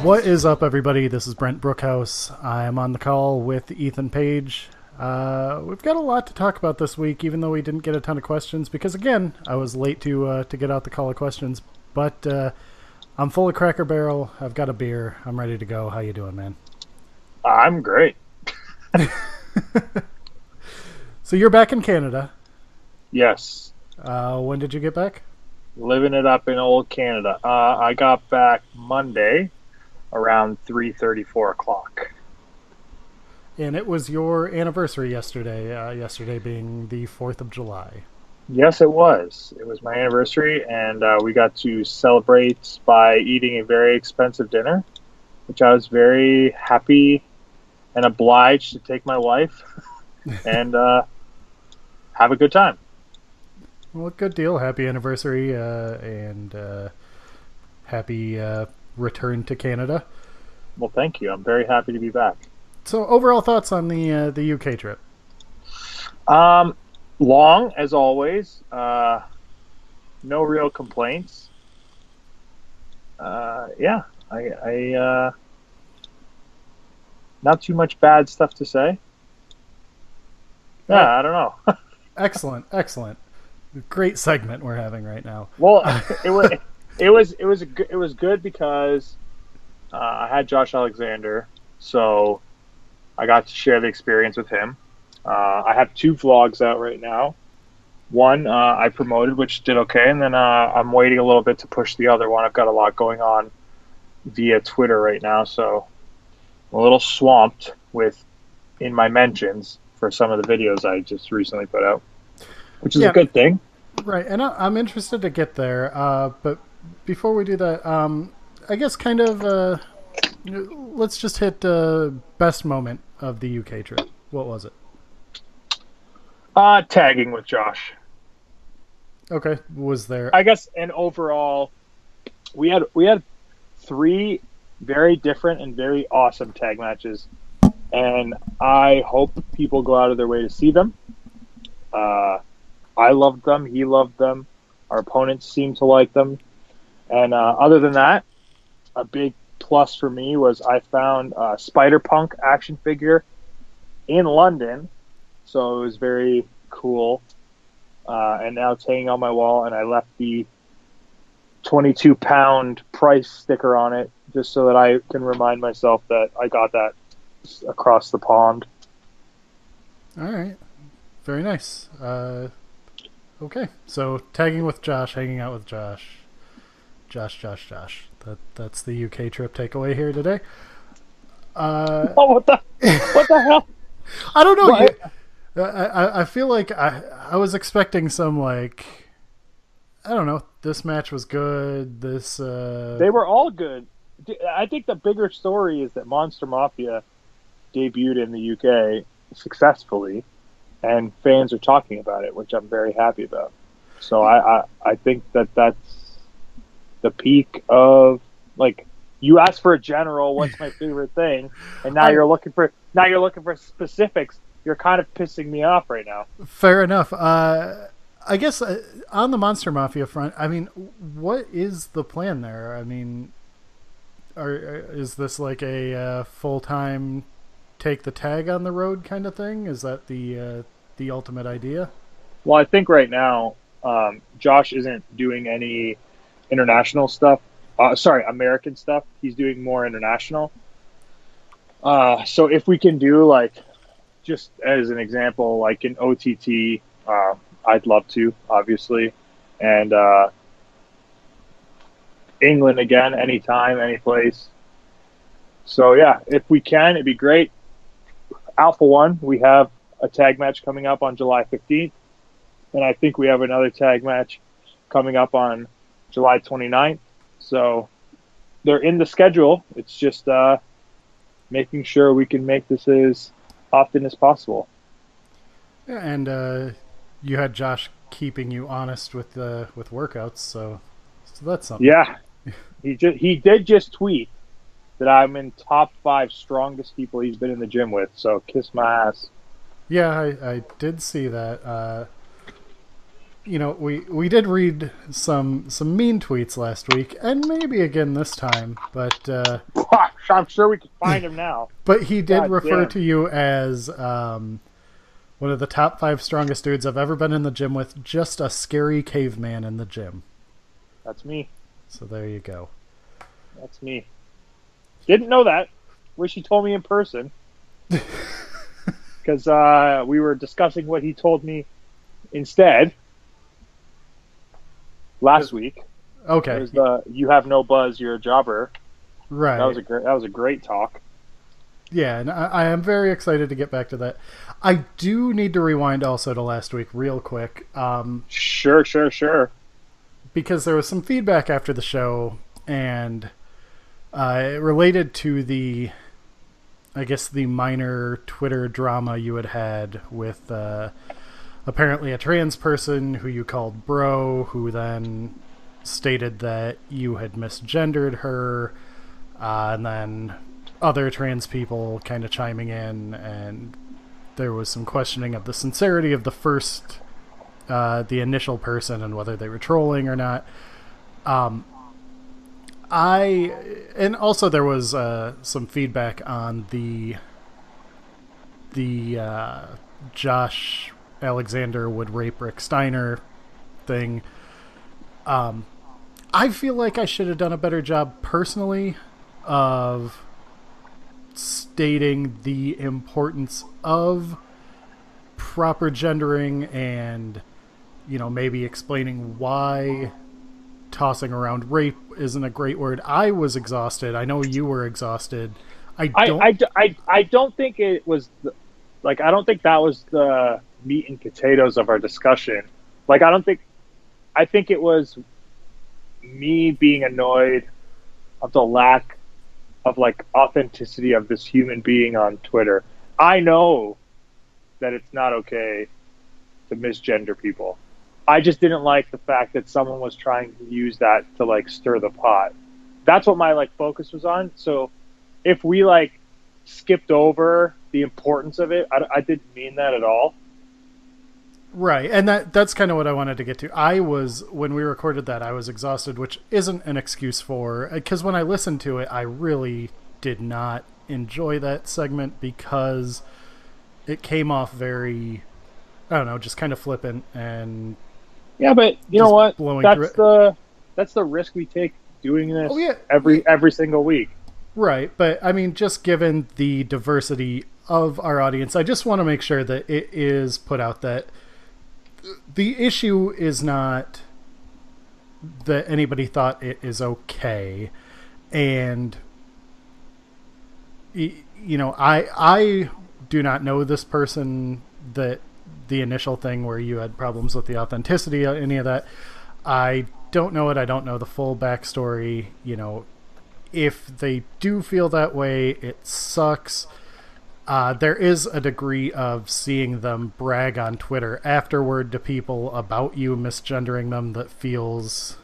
What is up, everybody? This is Brent Brookhouse. I am on the call with Ethan Page. We've got a lot to talk about this week, even though we didn't get a ton of questions, because, again, I was late to get out the call of questions. But I'm full of Cracker Barrel. I've got a beer. I'm ready to go. How you doing, man? I'm great. So you're back in Canada. Yes. When did you get back? Living it up in old Canada. I got back Monday around 3:30, 4 o'clock. And it was your anniversary yesterday, yesterday being the 4th of July. Yes, it was. It was my anniversary, and we got to celebrate by eating a very expensive dinner, which I was very happy and obliged to take my wife and have a good time. Well, good deal. Happy anniversary and happy return to Canada. Well, thank you. I'm very happy to be back. So, overall thoughts on the UK trip? Long, as always. No real complaints. Yeah, I not too much bad stuff to say. Yeah, I don't know. Excellent, excellent. Great segment we're having right now. Well, it was good because I had Josh Alexander, so I got to share the experience with him. I have 2 vlogs out right now. One I promoted, which did okay, and then I'm waiting a little bit to push the other one. I've got a lot going on via Twitter right now, so I'm a little swamped with in my mentions for some of the videos I just recently put out, which is a good thing. Right, and I'm interested to get there, but before we do that, I guess kind of let's just hit best moment of the UK trip. What was it? Tagging with Josh. Okay, was there? I guess, and overall, we had 3 very different and very awesome tag matches, and I hope people go out of their way to see them. I loved them. He loved them. Our opponents seemed to like them. And other than that, a big plus for me was I found a Spider-Punk action figure in London. So it was very cool. And now it's hanging on my wall, and I left the 22-pound price sticker on it just so that I can remind myself that I got that across the pond. All right. Very nice. Okay, so tagging with Josh, hanging out with Josh. Josh. That's the UK trip takeaway here today. Oh, what the hell? I don't know. I feel like I was expecting some, like, I don't know, this match was good, this... They were all good. I think the bigger story is that Monster Mafia debuted in the UK successfully, and fans are talking about it, which I'm very happy about. So I think that's the peak of, like, you asked for a general, what's my favorite thing, and now you're looking for specifics. You're kind of pissing me off right now. Fair enough. I guess on the Monster Mafia front, I mean, what is the plan there? I mean, is this like a full-time take the tag on the road kind of thing? Is that the ultimate idea? Well, I think right now Josh isn't doing any international stuff. American stuff. He's doing more international. So if we can do, like, just as an example, like an OTT, I'd love to, obviously, and England again, anytime, any place. So yeah, if we can, it'd be great. Alpha One, we have a tag match coming up on July 15th, and I think we have another tag match coming up on July 29th. So they're in the schedule. It's just making sure we can make this as often as possible. Yeah, and you had Josh keeping you honest with workouts, so that's something. Yeah, he did just tweet that I'm in top 5 strongest people he's been in the gym with. So kiss my ass. Yeah, I did see that. we did read some mean tweets last week, and maybe again this time, but I'm sure we can find him now. But he did refer damn. to you as one of the top 5 strongest dudes I've ever been in the gym with. Just a scary caveman in the gym. That's me. So there you go. That's me. Didn't know that. Wish he told me in person. Because we were discussing what he told me instead last week. Okay. It was you have no buzz, you're a jobber. Right. That was a great talk. Yeah, and I am very excited to get back to that. I do need to rewind also to last week real quick. Sure. Because there was some feedback after the show, and it related to the minor Twitter drama you had with apparently a trans person who you called bro, who then stated that you had misgendered her, and then other trans people kind of chiming in, and there was some questioning of the sincerity of the initial person and whether they were trolling or not. And also there was some feedback on the Josh Alexander would rape Rick Steiner thing. I feel like I should have done a better job personally of stating the importance of proper gendering and, maybe explaining why tossing around rape isn't a great word. I was exhausted. I know you were exhausted. I don't think it was I don't think that was the meat and potatoes of our discussion. I think it was me being annoyed of the lack of authenticity of this human being on Twitter. I know that it's not okay to misgender people. I just didn't like the fact that someone was trying to use that to stir the pot. That's what my focus was on. So if we skipped over the importance of it, I didn't mean that at all. Right, and that's kind of what I wanted to get to. When we recorded that, I was exhausted, which isn't an excuse because when I listened to it, I really did not enjoy that segment because it came off very, I don't know, just kind of flippant and... Yeah, but you know what? That's the risk we take doing this every single week. Right, but I mean, just given the diversity of our audience, I just want to make sure that it is put out that the issue is not that anybody thought it is okay, and I do not know this person, that the initial thing where you had problems with the authenticity, any of that. I don't know it. I don't know the full backstory. If they do feel that way, it sucks. There is a degree of seeing them brag on Twitter afterward to people about you misgendering them that feels,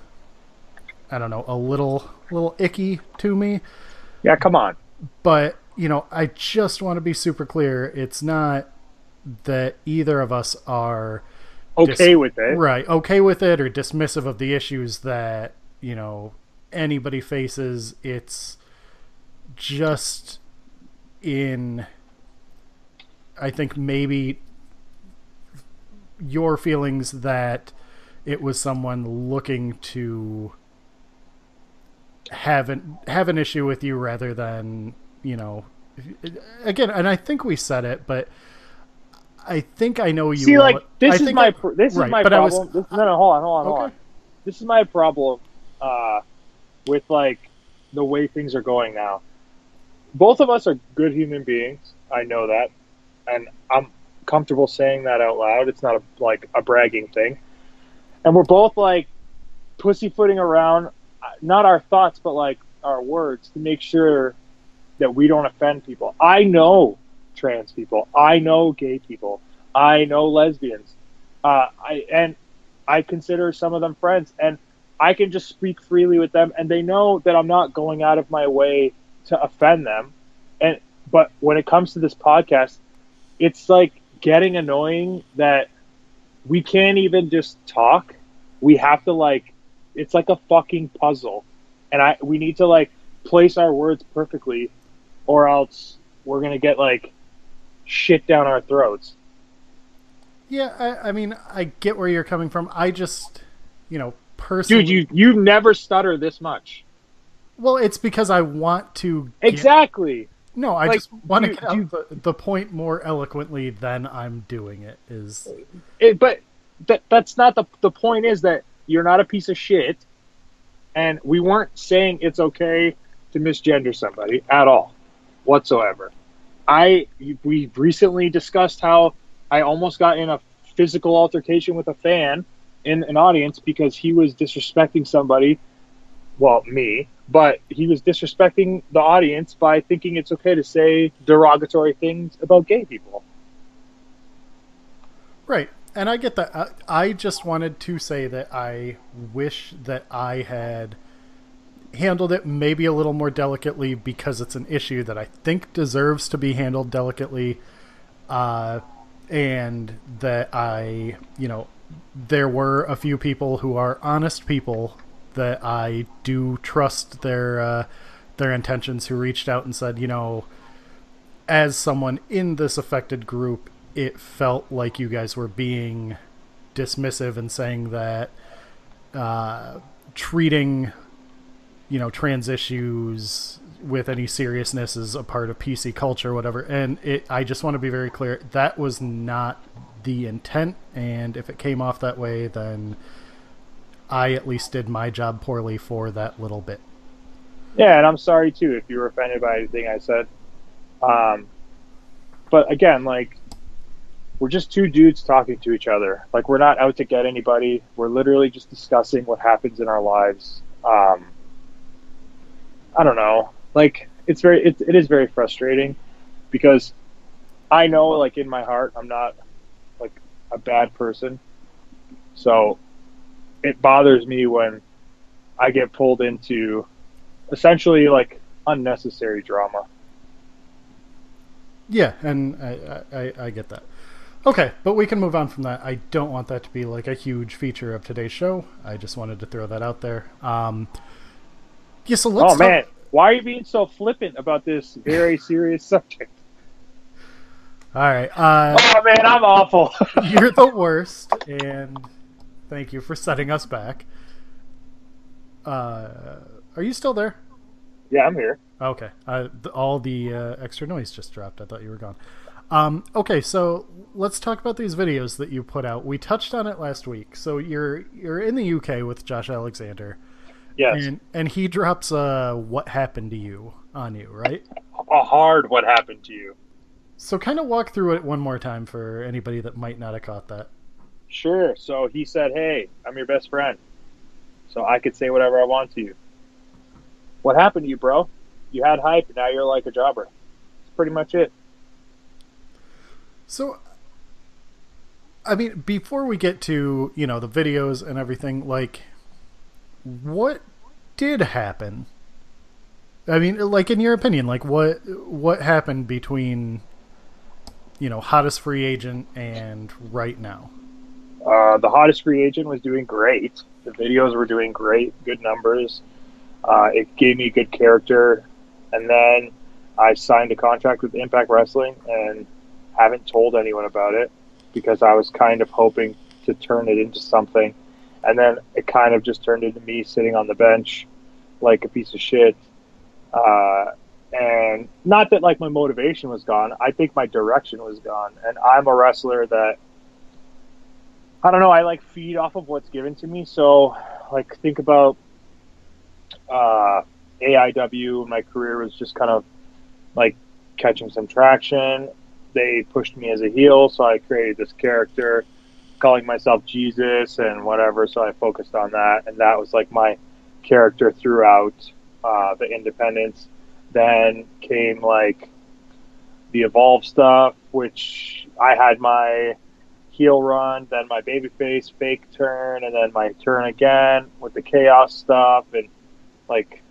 I don't know, a little icky to me. Yeah, come on. But, I just want to be super clear. It's not that either of us are okay with it. Right, okay with it or dismissive of the issues that, anybody faces. It's just I think maybe your feelings that it was someone looking to have an issue with you rather than, again, and I think we said it, but I think I know you. See, this is my problem. Hold on. This is my problem with the way things are going now. Both of us are good human beings. I know that, and I'm comfortable saying that out loud. It's not a bragging thing. And we're both pussyfooting around, not our thoughts, but our words to make sure that we don't offend people. I know trans people. I know gay people. I know lesbians. I consider some of them friends, and I can just speak freely with them, and they know that I'm not going out of my way to offend them. But when it comes to this podcast, it's getting annoying that we can't even just talk. We have to like, it's like a fucking puzzle, and we need to like place our words perfectly, or else we're gonna get like shit down our throats. Yeah, I mean, I get where you're coming from. I just, Dude, personally, you never stutter this much. well, it's because I want to get. Exactly. No, I Like, just want to do get do out the point more eloquently than I'm doing it. Is but that's not the point. Is that you're not a piece of shit, and we weren't saying it's okay to misgender somebody at all, whatsoever. We recently discussed how I almost got in a physical altercation with a fan in an audience because he was disrespecting somebody, well, me, but he was disrespecting the audience by thinking it's okay to say derogatory things about gay people. right, and I get that. I just wanted to say that I wish that I had handled it maybe a little more delicately because it's an issue that I think deserves to be handled delicately, uh, and that there were a few people who are honest people that I do trust their intentions who reached out and said, as someone in this affected group, it felt like you guys were being dismissive and saying that treating trans issues with any seriousness is a part of PC culture, whatever. And I just want to be very clear that was not the intent, and if it came off that way, then I at least did my job poorly for that little bit. Yeah, and I'm sorry too if you were offended by anything I said. Um, but again, like, we're just two dudes talking to each other. Like, we're not out to get anybody. We're literally just discussing what happens in our lives. I don't know. Like, it is very frustrating because I know, like, in my heart, I'm not like a bad person. So it bothers me when I get pulled into essentially like unnecessary drama. Yeah, and I get that. Okay, but we can move on from that. I don't want that to be like a huge feature of today's show. I just wanted to throw that out there. Yeah, so let's Oh talk. man, why are you being so flippant about this very serious subject? All right, Oh man, I'm awful. you're the worst, and thank you for setting us back. Are you still there? Yeah, I'm here. Okay. All the extra noise just dropped. I thought you were gone. Okay, so let's talk about these videos that you put out. We touched on it last week. So you're in the UK with Josh Alexander, Yes. and he drops "What Happened to You" on you, right? A hard what happened to you? So kind of walk through it one more time for anybody that might not have caught that. Sure. So he said, "Hey, I'm your best friend, so I could say whatever I want to you. What happened to you, bro? You had hype, and now you're like a jobber." That's pretty much it. So, I mean, before we get to the videos and everything, like, what did happen? I mean, like, in your opinion, like, what happened between hottest free agent and right now? The hottest free agent was doing great. The videos were doing great, good numbers. It gave me good character, and then I signed a contract with Impact Wrestling and haven't told anyone about it because I was kind of hoping to turn it into something, and then it kind of just turned into me sitting on the bench like a piece of shit. Uh, and not that like my motivation was gone. I think my direction was gone, and I'm a wrestler that I don't know. I like feed off of what's given to me. So, like, think about uh, AIW. My career was just kind of like catching some traction. They pushed me as a heel, so I created this character, calling myself Jesus and whatever. So I focused on that, and that was like my character throughout the independents. Then came like the Evolve stuff, which I had my heel run, then my babyface fake turn, and then my turn again with the chaos stuff and like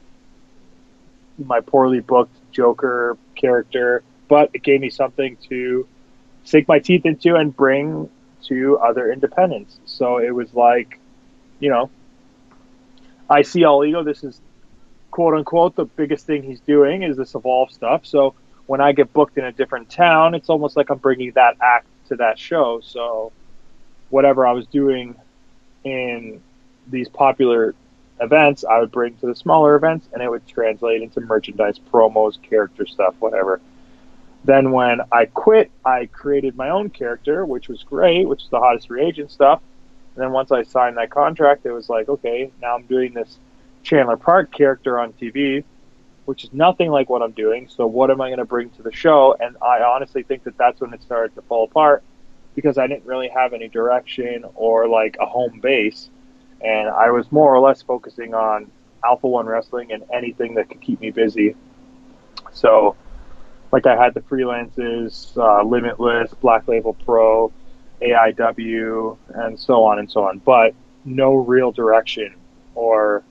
my poorly booked Joker character. But it gave me something to sink my teeth into and bring to other independents. So it was like, you know, I see All Ego. This is quote unquote the biggest thing he's doing is this Evolve stuff. So when I get booked in a different town, it's almost like I'm bringing that act to that show. So whatever I was doing in these popular events, I would bring to the smaller events, and it would translate into merchandise, promos, character stuff, whatever. Then when I quit, I created my own character, which was great, which is the hottest free agent stuff. And then once I signed that contract, it was like, okay, now I'm doing this Chandler Park character on TV, which is nothing like what I'm doing. So what am I going to bring to the show? And I honestly think that that's when it started to fall apart, because I didn't really have any direction or like a home base. And I was more or less focusing on Alpha One Wrestling and anything that could keep me busy. So like I had the freelances, Limitless, Black Label Pro, AIW, and so on and so on. But no real direction, or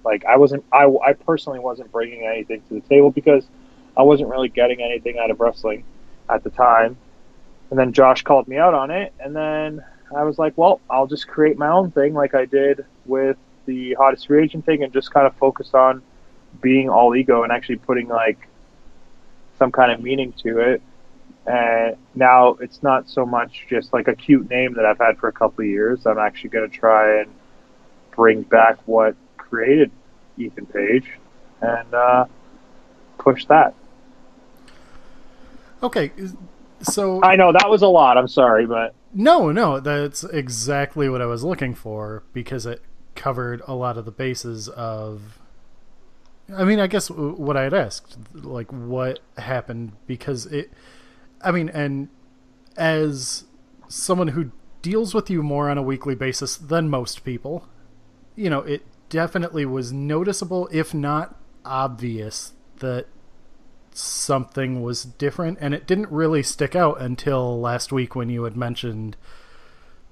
like I personally wasn't bringing anything to the table because I wasn't really getting anything out of wrestling at the time. And then Josh called me out on it, and then I was like, well, I'll just create my own thing like I did with the hottest free agent thing, and just kind of focus on being All Ego and actually putting like some kind of meaning to it. And now it's not so much just like a cute name that I've had for a couple of years. I'm actually going to try and bring back what created Ethan Page and push that. Okay, so I know that was a lot. I'm sorry, but no, that's exactly what I was looking for, because it covered a lot of the bases of, I mean, I guess what I had asked, like what happened, because and as someone who deals with you more on a weekly basis than most people, it definitely was noticeable, if not obvious, that something was different, and it didn't really stick out until last week when you had mentioned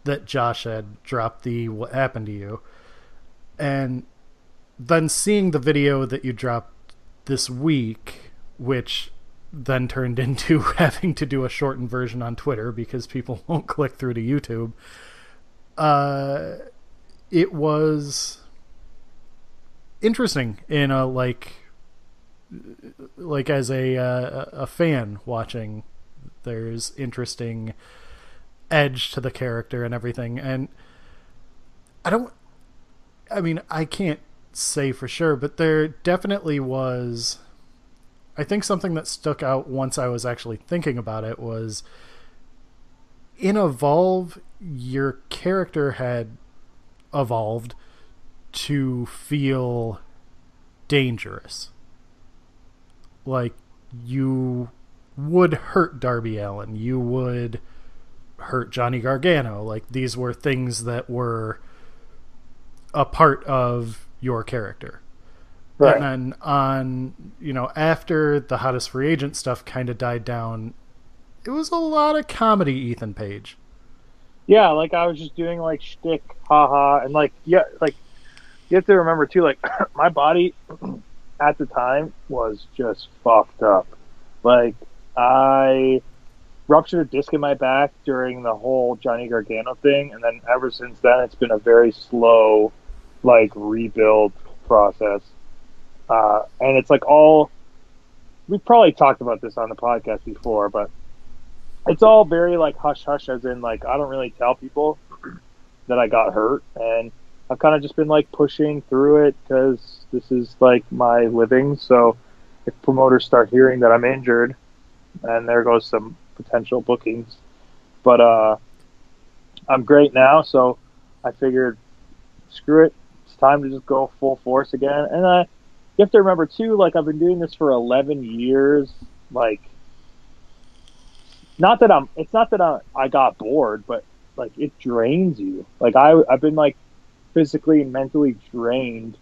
that Josh had dropped the "What Happened to You," and then seeing the video that you dropped this week, which then turned into having to do a shortened version on Twitter because people won't click through to YouTube. It was interesting in a like as a fan watching. There's interesting edge to the character and everything, and I can't say for sure, but there definitely was, I think something that stuck out once I was actually thinking about it was, in Evolve, your character had evolved to feel dangerous. Like, you would hurt Darby Allin, you would hurt Johnny Gargano. Like, these were things that were a part of your character. right. And then on, after the hottest free agent stuff kind of died down, it was a lot of comedy Ethan Page. Yeah, like I was just doing like shtick, haha, and like you have to remember too, like my body at the time was just fucked up. Like I ruptured a disc in my back during the whole Johnny Gargano thing, and then ever since then it's been a very slow like rebuild process. And it's like we've probably talked about this on the podcast before, but it's all very like hush hush, as in like I don't really tell people that I got hurt, and I've kind of just been like pushing through it because this is like my living. So if promoters start hearing that I'm injured, and there goes some potential bookings, but I'm great now, so I figured screw it, it's time to just go full force again. And you have to remember too, like I've been doing this for 11 years. Like, it's not that I got bored, but like it drains you. Like I've been like physically and mentally drained,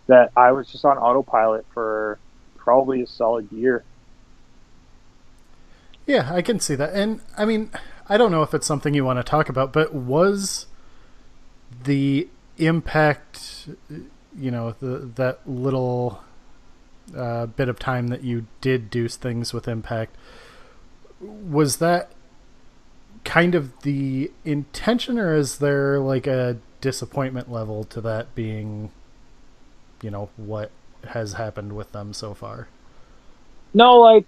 that I was just on autopilot for probably a solid year. Yeah, I can see that. And I mean, I don't know if it's something you want to talk about, but was the Impact, that little bit of time that you did do things with Impact, was that kind of the intention, or is there like a disappointment level to that being, what has happened with them so far? No, like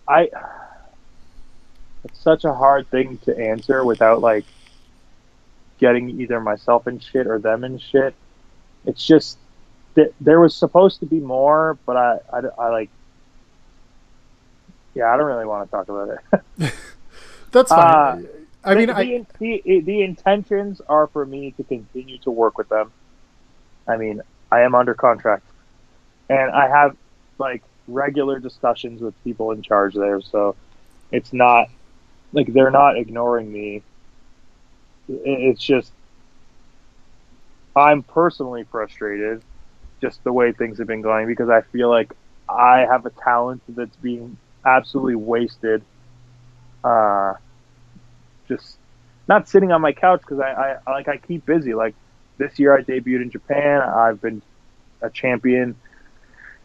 I, it's such a hard thing to answer without like getting either myself in shit or them in shit. It's just that there was supposed to be more, but I like, yeah, I don't really want to talk about it. That's uh, fine. I mean, the intentions are for me to continue to work with them. I mean, I am under contract, and I have like regular discussions with people in charge there, so it's not like they're not ignoring me. It's just I'm personally frustrated just the way things have been going because I feel like I have a talent that's being absolutely wasted. Uh, just not sitting on my couch because I keep busy. Like this year, I debuted in Japan. I've been a champion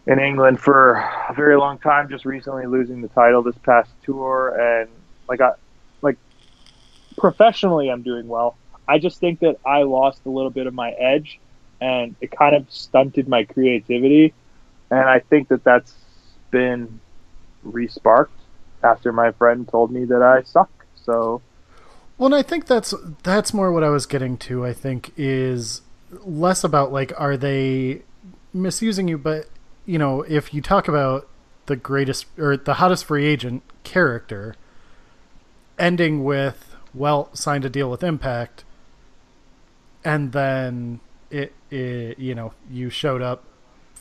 in England for a very long time. Just recently losing the title this past tour, and like professionally, I'm doing well. I just think that I lost a little bit of my edge, and it kind of stunted my creativity. And I think that that's been resparked after my friend told me that I suck. So, well, and I think that's more what I was getting to. I think is less about like, are they misusing you, but if you talk about the greatest or the hottest free agent character ending with, well, signed a deal with Impact, and then it you showed up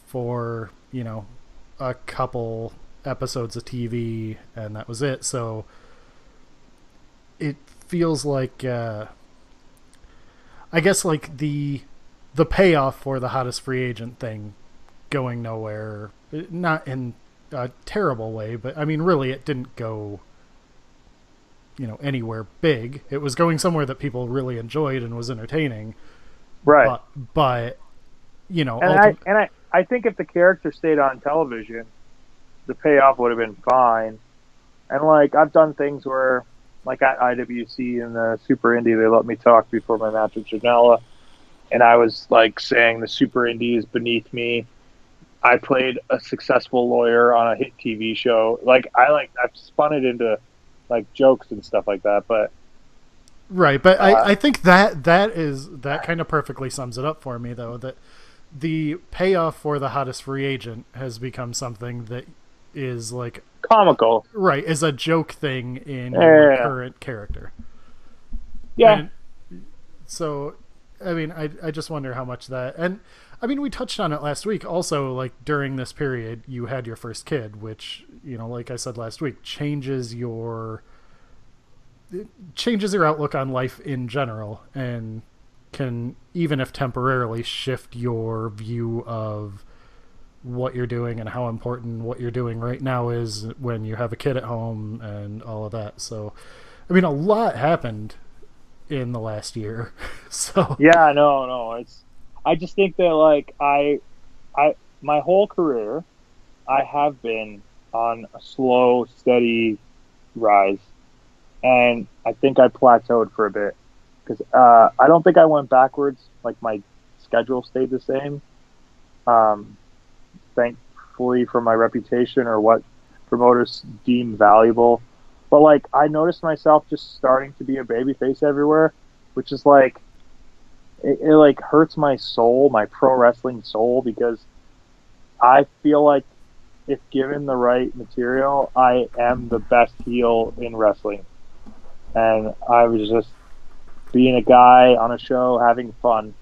for a couple episodes of TV and that was it. So it feels like I guess like the payoff for the hottest free agent thing going nowhere, not in a terrible way, but I mean really it didn't go anywhere big. It was going somewhere that people really enjoyed and was entertaining. right. But I think if the character stayed on television, the payoff would have been fine. And like I've done things where, like at IWC in the Super Indie, they let me talk before my match with Janela, and I was like saying the Super Indie is beneath me. I played a successful lawyer on a hit TV show. I've spun it into like jokes and stuff like that. But right, but I think that kind of perfectly sums it up for me though, that the payoff for the hottest free agent has become something that is like comical, right, is a joke thing in your current character. Yeah. And so I mean I just wonder how much that, and I mean we touched on it last week also, like during this period you had your first kid, which like I said last week, changes your outlook on life in general, and can, even if temporarily, shift your view of what you're doing and how important what you're doing right now is when you have a kid at home and all of that. So I mean a lot happened in the last year. So yeah, no, I just think that like I my whole career I have been on a slow steady rise, and I think I plateaued for a bit because I don't think I went backwards. Like my schedule stayed the same. Thankfully for my reputation or what promoters deem valuable, but like I noticed myself just starting to be a babyface everywhere, which is like it like hurts my soul, my pro wrestling soul, because I feel like if given the right material, I am the best heel in wrestling. And I was just being a guy on a show having fun.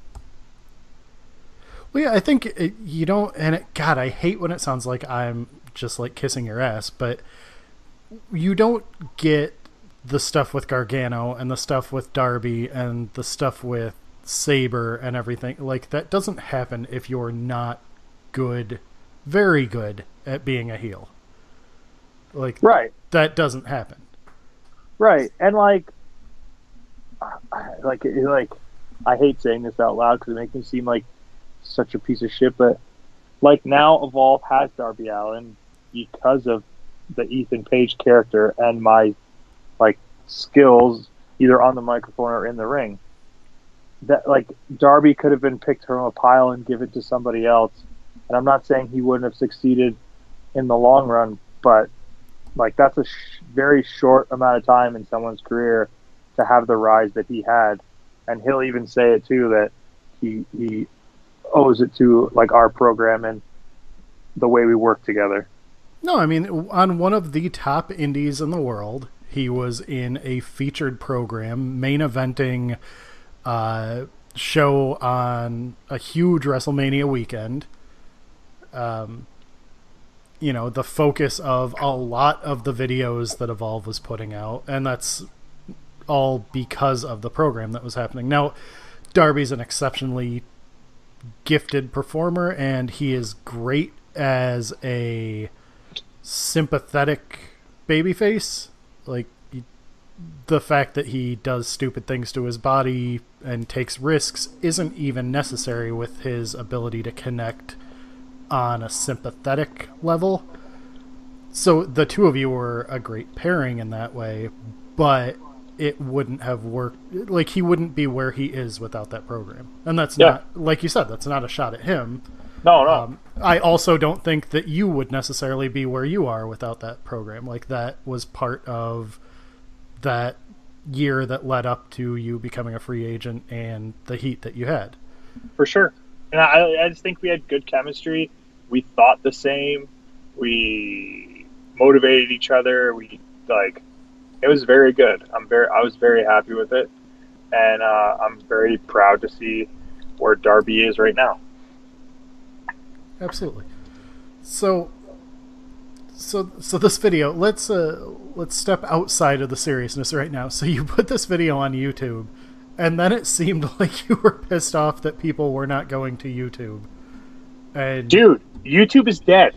well, yeah, I think you don't, and God, I hate when it sounds like I'm just like kissing your ass, but you don't get the stuff with Gargano and the stuff with Darby and the stuff with Saber and everything. Like that doesn't happen if you're not good, very good at being a heel. Like Right. that doesn't happen. Right. And like I hate saying this out loud because it makes me seem like such a piece of shit, but like now Evolve has Darby Allin because of the Ethan Page character and my like skills either on the microphone or in the ring. That like Darby could have been picked from a pile and given to somebody else. And I'm not saying he wouldn't have succeeded in the long run, but like that's a very short amount of time in someone's career to have the rise that he had. And he'll even say it too, that he owes it to like our program and the way we work together. No, I mean, on one of the top indies in the world, he was in a featured program, main eventing show on a huge WrestleMania weekend. You know, the focus of a lot of the videos that Evolve was putting out, and that's all because of the program that was happening. Now, Darby's an exceptionally gifted performer, and he is great as a sympathetic babyface. Like, the fact that he does stupid things to his body and takes risks isn't even necessary with his ability to connect on a sympathetic level. So the two of you were a great pairing in that way, but it wouldn't have worked. Like, he wouldn't be where he is without that program. And that's not, like you said, that's not a shot at him. No. I also don't think that you would necessarily be where you are without that program. Like, that was part of that year that led up to you becoming a free agent and the heat that you had. For sure. And I just think we had good chemistry. We thought the same. We motivated each other. It was very good. I was very happy with it. And I'm very proud to see where Darby is right now. Absolutely. So this video, let's step outside of the seriousness right now. So you put this video on YouTube, and then it seemed like you were pissed off that people were not going to YouTube. And dude, YouTube is dead.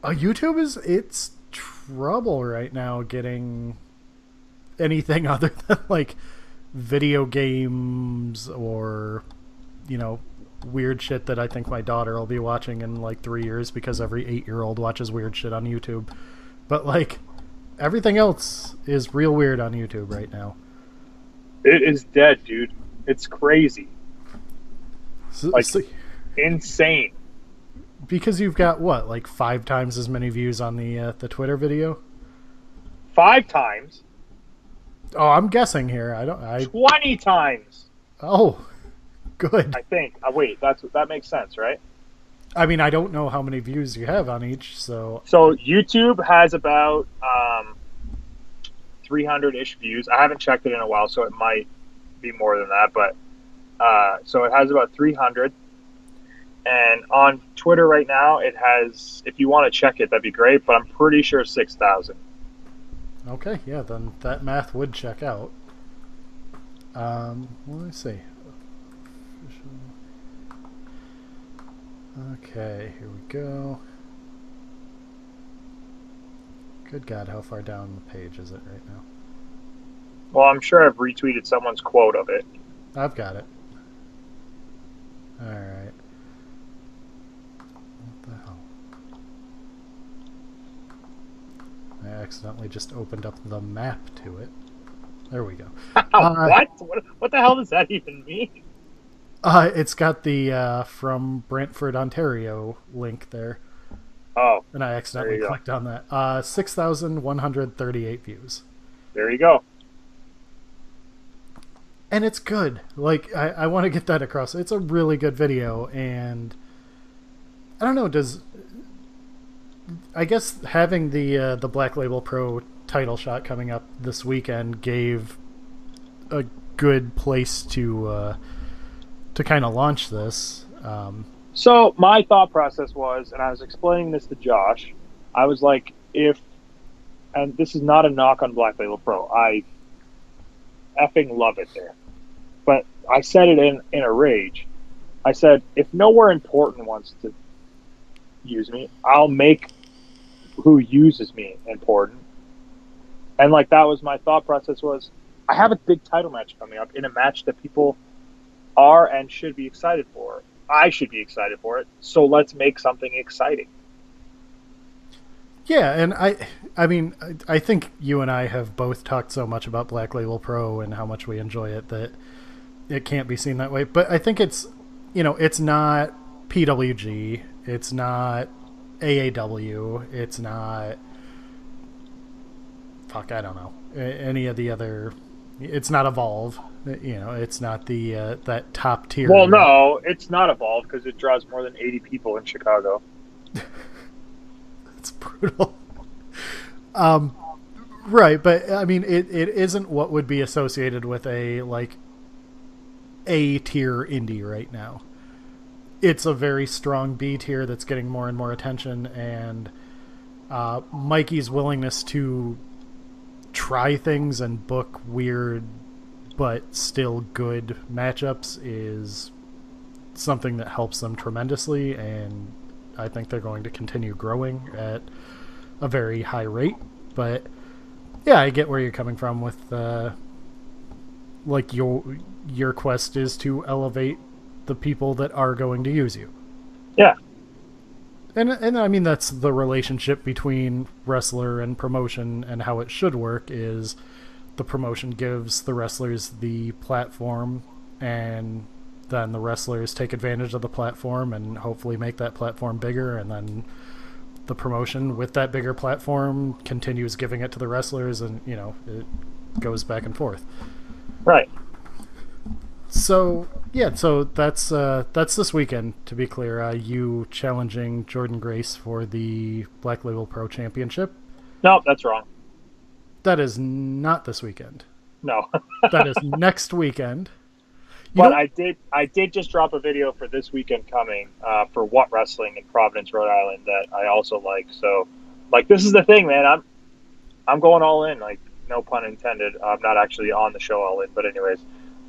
YouTube it's trouble right now getting anything other than like video games or, you know, weird shit that I think my daughter will be watching in like 3 years because every 8-year-old watches weird shit on YouTube. But like everything else is real weird on YouTube right now. It is dead, dude. It's crazy. Insane. Because you've got what, like 5 times as many views on the Twitter video? 5 times? Oh, I'm guessing here. 20 times. Oh, good. I think. Wait, that makes sense, right? I mean, I don't know how many views you have on each, so... So YouTube has about 300-ish views. I haven't checked it in a while, so it might be more than that, but... so it has about 300. And on Twitter right now, it has... If you want to check it, that'd be great, but I'm pretty sure 6,000. Okay, yeah, then that math would check out. Let me see. Okay, here we go. Good God, how far down the page is it right now? Well, I'm sure I've retweeted someone's quote of it. I've got it. Alright. What the hell? I accidentally just opened up the map to it. There we go. What the hell does that even mean? It's got the from Brantford, Ontario link there. Oh. And I accidentally clicked on that. 6,138 views. There you go. And it's good. Like, I want to get that across. It's a really good video, and I don't know, I guess having the Black Label Pro title shot coming up this weekend gave a good place to kind of launch this. So my thought process was, and I was explaining this to Josh, I was like, and this is not a knock on Black Label Pro, I effing love it there. But I said it in a rage. I said, if Nowhere Important wants to use me, I'll make who uses me important. And like that was my thought process was, I have a big title match coming up in a match that people are and should be excited for. I should be excited for it. So let's make something exciting. Yeah, and I mean, I think you and I have both talked so much about Black Label Pro and how much we enjoy it that it can't be seen that way. But I think it's, it's not PWG, it's not AAW, it's not, fuck, I don't know, any of the other, it's not Evolve, it's not the that top tier. Well, no, it's not Evolve because it draws more than 80 people in Chicago. It's brutal. Right, but I mean, it isn't what would be associated with a A tier indie right now. It's a very strong B tier that's getting more and more attention, and Mikey's willingness to try things and book weird but still good matchups is something that helps them tremendously, and I think they're going to continue growing at a very high rate. But yeah, I get where you're coming from with your quest is to elevate the people that are going to use you. Yeah. And I mean, that's the relationship between wrestler and promotion, and how it should work is the promotion gives the wrestlers the platform, and then the wrestlers take advantage of the platform and hopefully make that platform bigger, and then the promotion with that bigger platform continues giving it to the wrestlers, and it goes back and forth. Right. So yeah, so that's this weekend. To be clear, you challenging Jordan Grace for the Black Label Pro Championship. No, that's wrong. That is not this weekend. No. That is next weekend. But I did just drop a video for this weekend coming for What Wrestling in Providence, Rhode Island that I also like. So, this is the thing, man. I'm going all in. No pun intended. I'm not actually on the show all in, but anyways,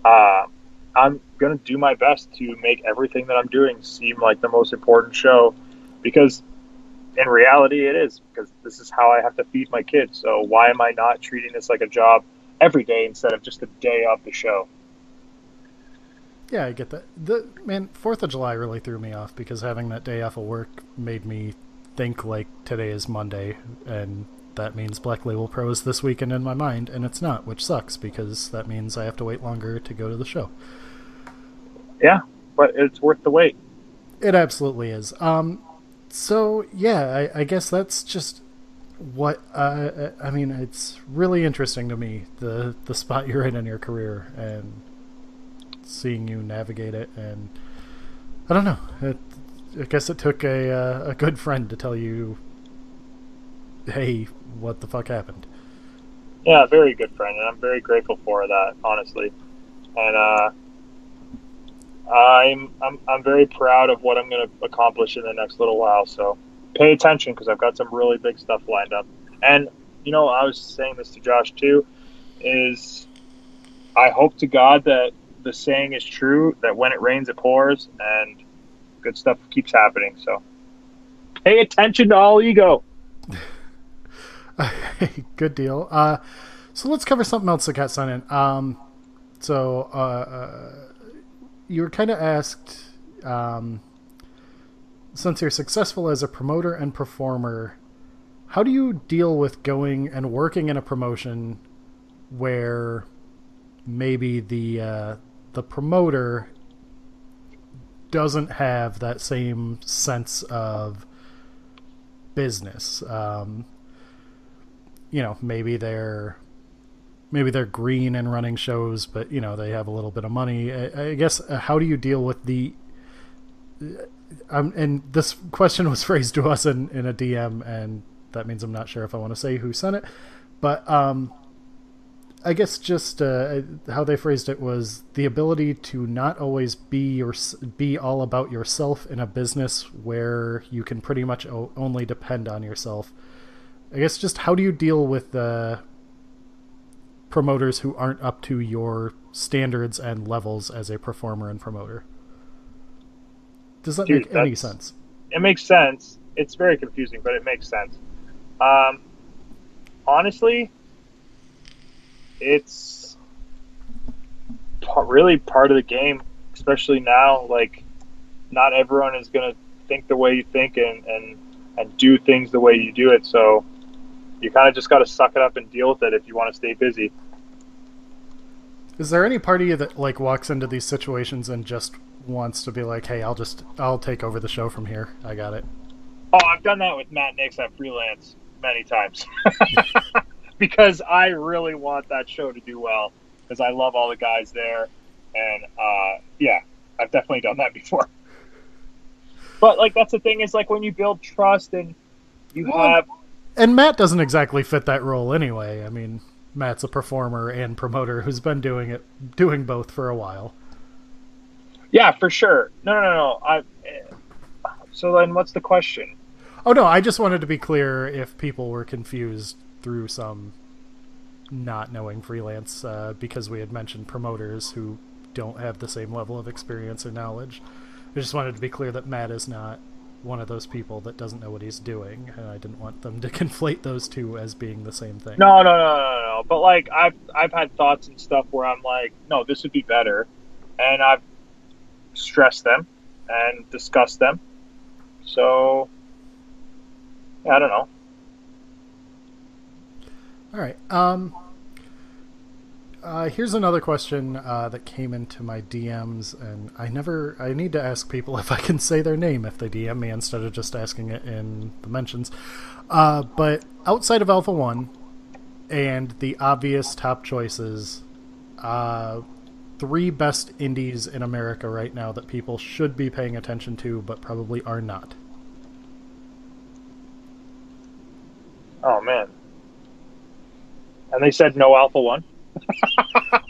I'm gonna do my best to make everything that I'm doing seem like the most important show, because in reality it is, because this is how I have to feed my kids. So why am I not treating this like a job every day instead of just a day of the show? Yeah, I get that. The 4th of July really threw me off, because having that day off of work made me think like today is Monday, and that means Black Label Pro is this weekend in my mind, and it's not, which sucks, because that means I have to wait longer to go to the show. Yeah, but it's worth the wait. It absolutely is. So yeah, I guess that's just what I mean. It's really interesting to me, the spot you're in your career, and seeing you navigate it. And I don't know. I guess it took a good friend to tell you, hey, what the fuck happened? Yeah, very good friend, and I'm very grateful for that, honestly. And I'm very proud of what I'm going to accomplish in the next little while. So pay attention, because I've got some really big stuff lined up. And I was saying this to Josh too, is I hope to God that the saying is true, that when it rains it pours, and good stuff keeps happening. So pay attention to all ego. Good deal. So let's cover something else that got sent in. You were kind of asked, since you're successful as a promoter and performer, how do you deal with going and working in a promotion where maybe the promoter doesn't have that same sense of business? Maybe they're green and running shows, but they have a little bit of money. I guess how do you deal with the? And this question was phrased to us in a DM, and that means I'm not sure if I want to say who sent it, but I guess just how they phrased it was the ability to not always be all about yourself in a business where you can pretty much only depend on yourself. I guess just how do you deal with promoters who aren't up to your standards and levels as a performer and promoter? Does that make any sense? It makes sense. It's very confusing, but it makes sense. Honestly, it's really part of the game, especially now. Not everyone is going to think the way you think, and and do things the way you do it. So you kind of just got to suck it up and deal with it if you want to stay busy. Is there any part of you that like walks into these situations and just wants to be like, hey, I'll take over the show from here. I got it. Oh, I've done that with Matt Nix at Freelance many times. Because I really want that show to do well, because I love all the guys there. And yeah, I've definitely done that before. But like, that's the thing, is like when you build trust and you have... And Matt doesn't exactly fit that role anyway. I mean, Matt's a performer and promoter who's been doing both for a while. Yeah, for sure. No. So then what's the question? Oh, no, I just wanted to be clear if people were confused through some not knowing Freelance, because we had mentioned promoters who don't have the same level of experience or knowledge. I just wanted to be clear that Matt is not one of those people that doesn't know what he's doing, and I didn't want them to conflate those two as being the same thing. No. But like, I've had thoughts and stuff where I'm like, no, this would be better, and I've stressed them and discussed them. So I don't know. All right. Here's another question that came into my DMs, and I need to ask people if I can say their name if they DM me instead of just asking it in the mentions. But outside of Alpha 1 and the obvious top choices, 3 best indies in America right now that people should be paying attention to but probably are not. Oh, man. And they said no Alpha 1?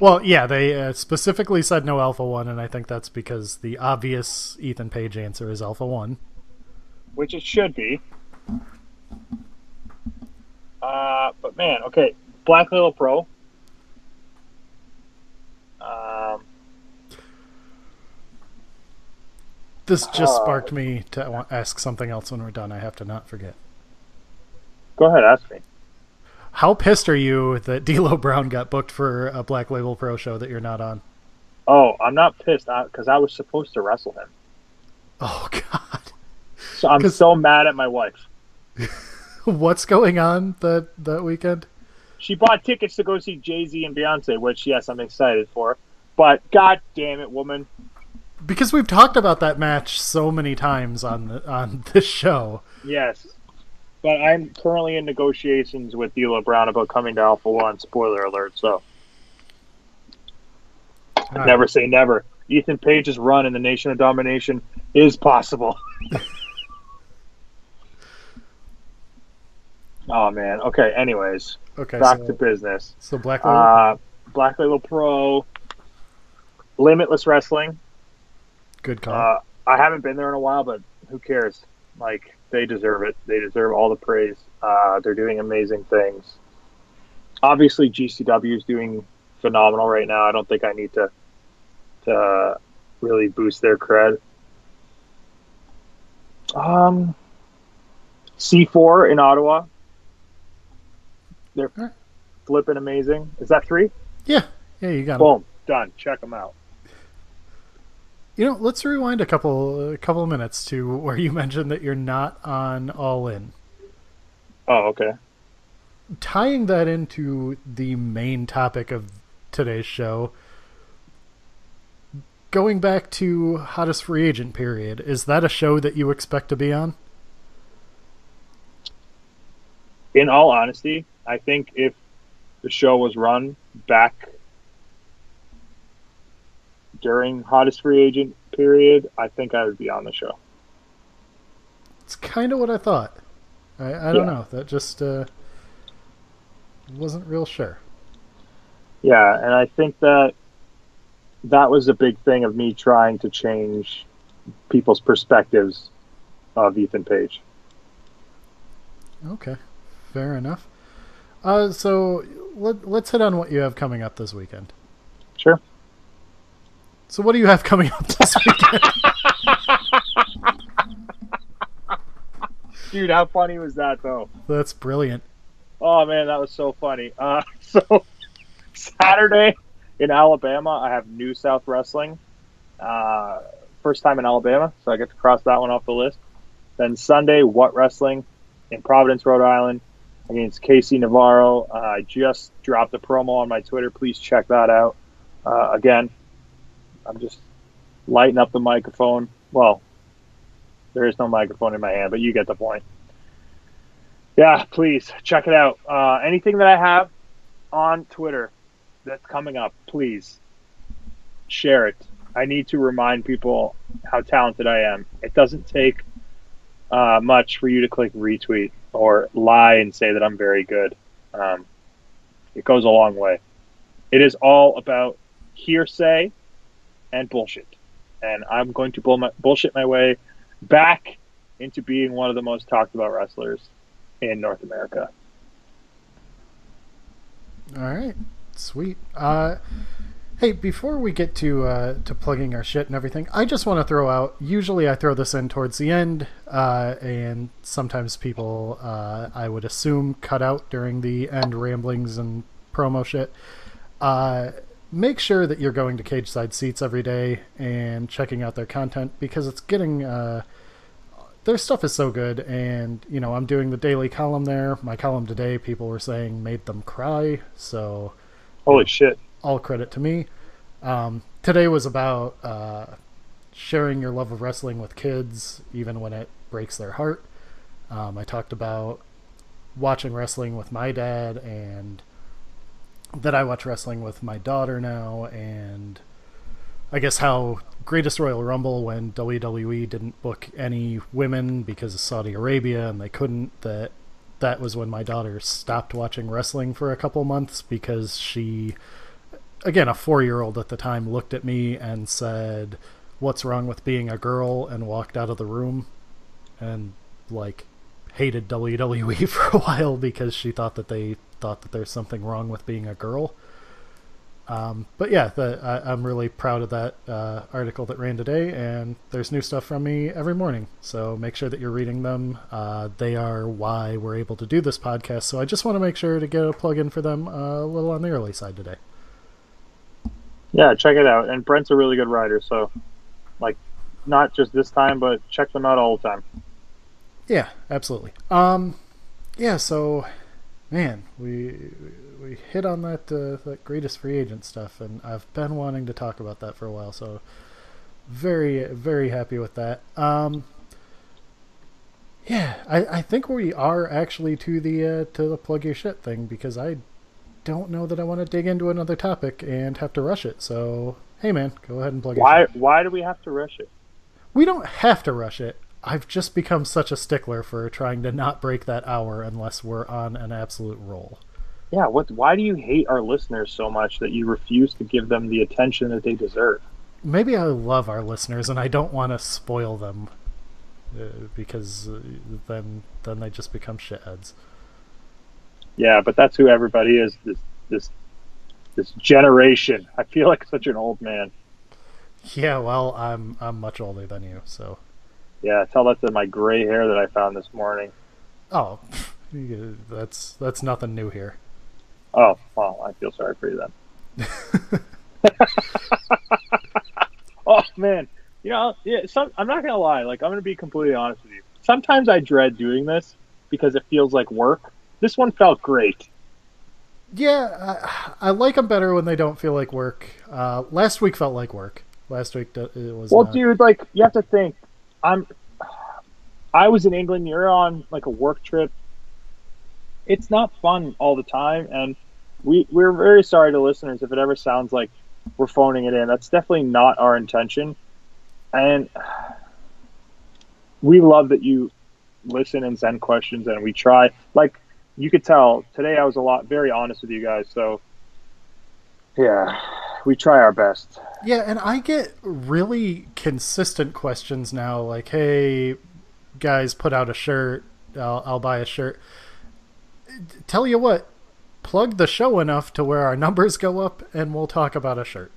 Well, yeah, they specifically said no Alpha 1, and I think that's because the obvious Ethan Page answer is Alpha 1. Which it should be. But man, okay. Black Label Pro. This just sparked me to ask something else when we're done. I have to not forget. Go ahead, ask me. How pissed are you that D'Lo Brown got booked for a Black Label Pro show that you're not on? Oh, I'm not pissed because I was supposed to wrestle him. Oh, God. So I'm so mad at my wife. What's going on that weekend? She bought tickets to go see Jay-Z and Beyonce, which, yes, I'm excited for. But, God damn it, woman. Because we've talked about that match so many times on this show. Yes. But I'm currently in negotiations with D'Lo Brown about coming to Alpha 1. Spoiler alert, so. Right. Never say never. Ethan Page's run in the Nation of Domination is possible. Oh, man. Okay, anyways. Okay, back to business. So Black Label? Black Label Pro. Limitless Wrestling. Good call. I haven't been there in a while, but who cares? Like, they deserve it. They deserve all the praise. They're doing amazing things. Obviously, GCW is doing phenomenal right now. I don't think I need to really boost their cred. C4 in Ottawa. They're flipping amazing. Is that 3? Yeah, you got it. Boom, done. Check them out. You know, let's rewind a couple of minutes to where you mentioned that you're not on All In. Oh, okay. Tying that into the main topic of today's show, going back to Hottest Free Agent period, is that a show that you expect to be on? In all honesty, I think if the show was run back during Hottest Free Agent period, I think I would be on the show. It's kind of what I thought. I don't know. That just wasn't real sure. Yeah, and I think that was a big thing of me trying to change people's perspectives of Ethan Page. Okay, fair enough. So let's hit on what you have coming up this weekend. Sure. So what do you have coming up this weekend? Dude, how funny was that, though? That's brilliant. Oh, man, that was so funny. So Saturday in Alabama, I have New South Wrestling. First time in Alabama, so I get to cross that one off the list. Then Sunday, What Wrestling in Providence, Rhode Island against Casey Navarro. I just dropped a promo on my Twitter. Please check that out. Again, I'm just lighting up the microphone. Well, there is no microphone in my hand, but you get the point. Yeah, please check it out. Anything that I have on Twitter that's coming up, please share it. I need to remind people how talented I am. It doesn't take much for you to click retweet or lie and say that I'm very good. It goes a long way. It is all about hearsay and bullshit. And I'm going to bullshit my way back into being one of the most talked about wrestlers in North America. All right. Sweet. Hey, before we get to plugging our shit and everything, I just want to throw out, usually I throw this in towards the end, and sometimes people, I would assume, cut out during the end ramblings and promo shit. Make sure that you're going to Cage Side Seats every day and checking out their content, because it's getting... their stuff is so good, and, you know, I'm doing the daily column there. My column today, people were saying, made them cry, so... Holy shit. All credit to me. Today was about sharing your love of wrestling with kids, even when it breaks their heart. I talked about watching wrestling with my dad, and that I watch wrestling with my daughter now, and I guess how Greatest Royal Rumble, when WWE didn't book any women because of Saudi Arabia and they couldn't, that was when my daughter stopped watching wrestling for a couple months because she, again, a 4-year-old at the time, looked at me and said, "What's wrong with being a girl?" and walked out of the room and, like, hated WWE for a while because she thought that there's something wrong with being a girl. But yeah, I'm really proud of that article that ran today, and there's new stuff from me every morning, so make sure that you're reading them. They are why we're able to do this podcast, so I just want to make sure to get a plug in for them a little on the early side today. Yeah, check it out. And Brent's a really good writer, so, like, not just this time, but check them out all the time. Yeah, absolutely. Yeah, so, man, we hit on that greatest free agent stuff, and I've been wanting to talk about that for a while, so very, very happy with that. Yeah, I think we are actually to the plug your shit thing, because I don't know that I want to dig into another topic and have to rush it. So, hey man, go ahead and plug your shit. Why do we have to rush it? We don't have to rush it. I've just become such a stickler for trying to not break that hour unless we're on an absolute roll. Yeah, why do you hate our listeners so much that you refuse to give them the attention that they deserve? Maybe I love our listeners and I don't want to spoil them because then they just become shitheads. Yeah, but that's who everybody is. This generation. I feel like such an old man. Yeah, well, I'm much older than you, so. Yeah, tell that to my gray hair that I found this morning. Oh, that's nothing new here. Oh, well, I feel sorry for you then. Oh man, you know, yeah. I'm not gonna lie. Like, I'm gonna be completely honest with you. Sometimes I dread doing this because it feels like work. This one felt great. Yeah, I like them better when they don't feel like work. Last week felt like work. Last week it was. Well, dude, like, you have to think. I was in England. You're on like a work trip. It's not fun all the time, and we're very sorry to listeners if it ever sounds like we're phoning it in. That's definitely not our intention, and we love that you listen and send questions, and we try. Like, you could tell today I was very honest with you guys, so yeah, we try our best. Yeah, and I get really consistent questions now, like, "Hey, guys, put out a shirt. I'll buy a shirt." Tell you what, plug the show enough to where our numbers go up, and we'll talk about a shirt.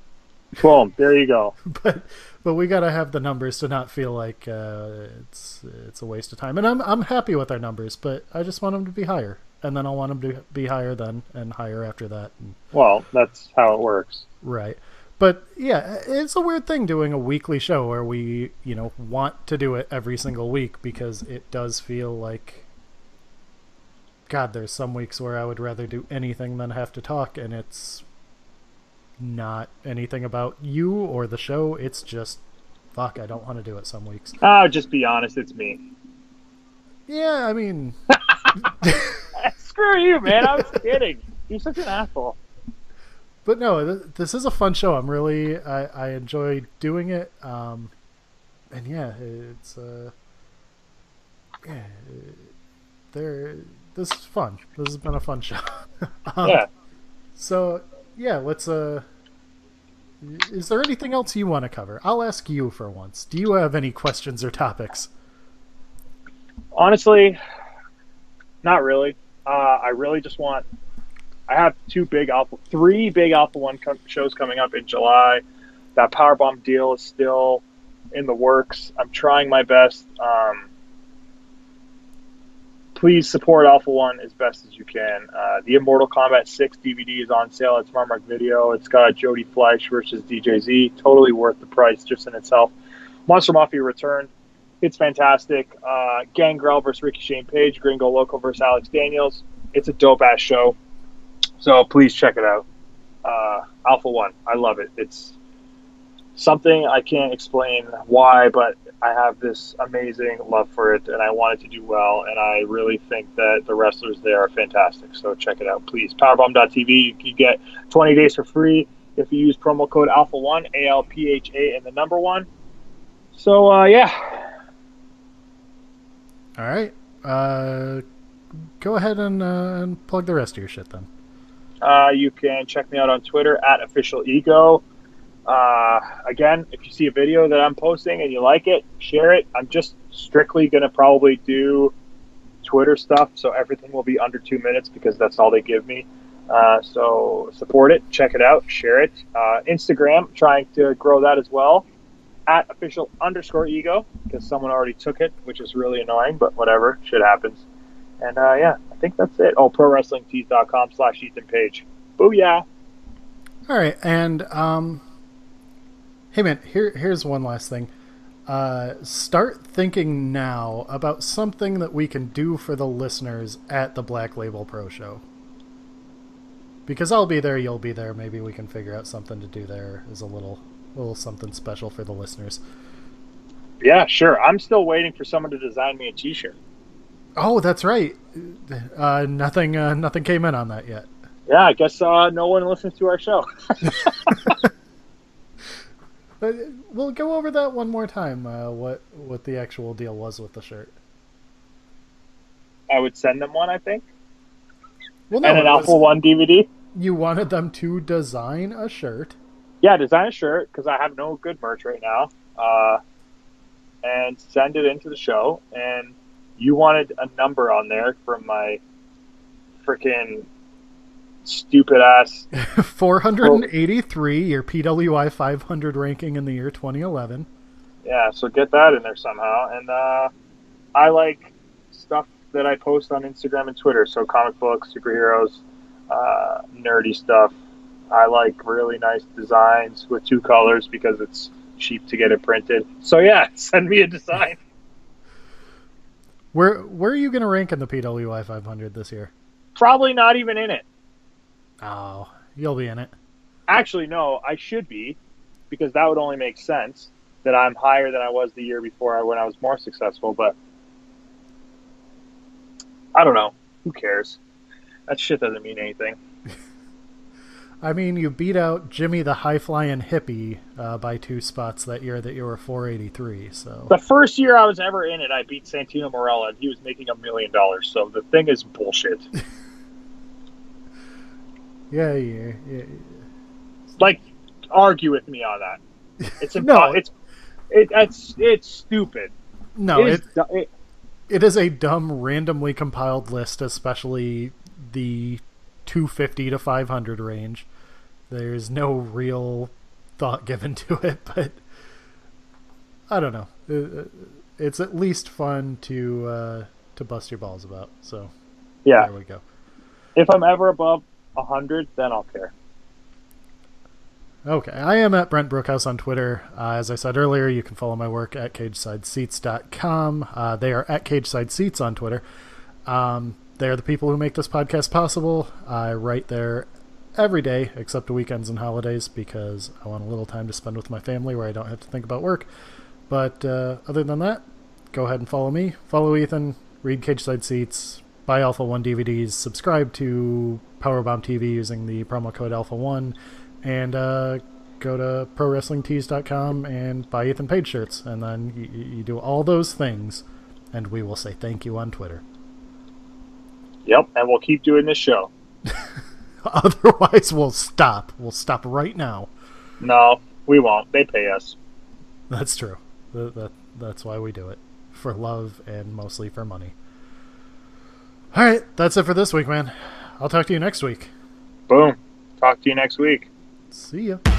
Boom, there you go. But we gotta have the numbers to not feel like it's a waste of time. And I'm happy with our numbers, but I just want them to be higher, and then I'll want them to be higher then, and higher after that. Well, that's how it works. Right. But yeah, it's a weird thing doing a weekly show where we, want to do it every single week because it does feel like, God, there's some weeks where I would rather do anything than have to talk, and it's not anything about you or the show. It's just, fuck, I don't want to do it some weeks. Just be honest, it's me. Yeah, I mean... Screw you, man. I was kidding. You're such an asshole. But no, this is a fun show. I enjoy doing it. And yeah, it's this is fun. This has been a fun show. Yeah. So yeah, let's is there anything else you want to cover? I'll ask you for once. Do you have any questions or topics? Honestly, not really. I really just want. I have three big Alpha One shows coming up in July. That Powerbomb deal is still in the works. I'm trying my best. Please support Alpha One as best as you can. The Immortal Kombat 6 DVD is on sale at Smart Mark Video. It's got Jody Fleisch versus DJZ. Totally worth the price just in itself. Monster Mafia Return. It's fantastic. Gangrel versus Ricky Shane Page. Gringo Loco versus Alex Daniels. It's a dope-ass show. So please check it out. Alpha One. I love it. It's something I can't explain why, but I have this amazing love for it, and I want it to do well, and I really think that the wrestlers there are fantastic. So check it out, please. Powerbomb.tv. You get 20 days for free if you use promo code Alpha1, ALPHA, and the number 1. So, yeah. All right. Go ahead and plug the rest of your shit then. You can check me out on Twitter at @OfficialEgo. Again, if you see a video that I'm posting and you like it, share it. I'm just strictly going to probably do Twitter stuff, so everything will be under 2 minutes because that's all they give me. So support it, check it out, share it. Instagram, trying to grow that as well, at @official_ego, because someone already took it, which is really annoying, but whatever, shit happens. And yeah, I think that's it. Oh, ProWrestlingTees.com/Ethan Page. Booyah! All right, and hey man, here's one last thing. Start thinking now about something that we can do for the listeners at the Black Label Pro Show. Because I'll be there, you'll be there. Maybe we can figure out something to do there as a little something special for the listeners. Yeah, sure. I'm still waiting for someone to design me a T-shirt. Oh, that's right. Nothing came in on that yet. Yeah, I guess no one listens to our show. But we'll go over that one more time. What the actual deal was with the shirt? I would send them one, I think. Well, no, and an Alpha One DVD. You wanted them to design a shirt. Yeah, design a shirt because I have no good merch right now, and send it into the show. And you wanted a number on there from my freaking stupid ass 483, your PWI 500 ranking in the year 2011. Yeah, so get that in there somehow. And I like stuff that I post on Instagram and Twitter. So comic books, superheroes, nerdy stuff. I like really nice designs with 2 colors because it's cheap to get it printed. So yeah, send me a design. Where are you going to rank in the PWI 500 this year? Probably not even in it. Oh, you'll be in it. Actually, no, I should be, because that would only make sense that I'm higher than I was the year before when I was more successful, but I don't know. Who cares? That shit doesn't mean anything. I mean, you beat out Jimmy the High-Flying Hippie by 2 spots that year that you were 483, so... The first year I was ever in it, I beat Santino Marella, and he was making $1 million, so the thing is bullshit. Yeah. Like, argue with me on that. It's it's stupid. No, it is a dumb, randomly compiled list, especially the 250 to 500 range. There's no real thought given to it, but I don't know. It's at least fun to bust your balls about. So yeah, there we go. If I'm ever above 100, then I'll care. Okay, I am at Brent Brookhouse on Twitter. As I said earlier, you can follow my work at cagesideseats.com. They are at cagesideseats on Twitter. They are the people who make this podcast possible. I write there every day except the weekends and holidays because I want a little time to spend with my family where I don't have to think about work. But other than that, go ahead and follow me. Follow Ethan. Read Cage Side Seats. Buy Alpha 1 DVDs. Subscribe to Powerbomb TV using the promo code Alpha 1. And go to ProWrestlingTees.com and buy Ethan Page shirts. And then you do all those things, and we will say thank you on Twitter. Yep, and we'll keep doing this show. Otherwise, we'll stop. We'll stop right now. No, we won't. They pay us. That's true. That's why we do it. For love and mostly for money. All right, that's it for this week, man. I'll talk to you next week. Boom. Talk to you next week. See ya.